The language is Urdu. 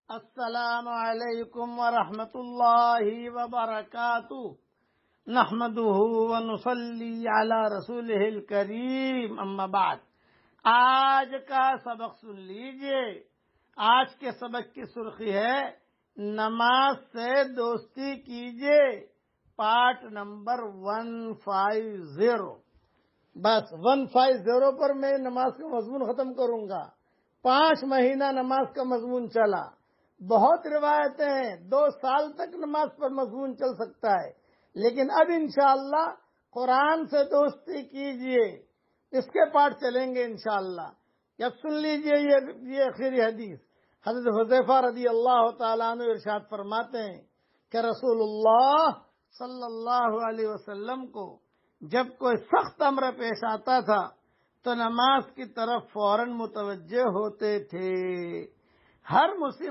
السلام علیکم ورحمۃ اللہ وبرکاتہ نحمده ونصلی علی رسولہ الکریم اما بعد۔ آج کا سبق سن لیجئے۔ آج کے سبق کی سرخی ہے نماز سے دوستی کیجئے، پارٹ نمبر 150۔ بس 150 پر میں نماز کا مضمون ختم کروں گا۔ 5 مہینہ نماز کا مضمون چلا، بہت روایتیں ہیں، 2 سال تک نماز پر مضمون چل سکتا ہے، لیکن اب انشاءاللہ قرآن سے دوستی کیجئے، اس کے پارٹ چلیں گے انشاءاللہ۔ اب سن لیجئے یہ آخری حدیث۔ حضرت حذیفہ رضی اللہ تعالیٰ عنہ ارشاد فرماتے ہیں کہ رسول اللہ صلی اللہ علیہ وسلم کو جب کوئی سخت امر پیش آتا تھا تو نماز کی طرف فوراً متوجہ ہوتے تھے۔ ہر مصیبت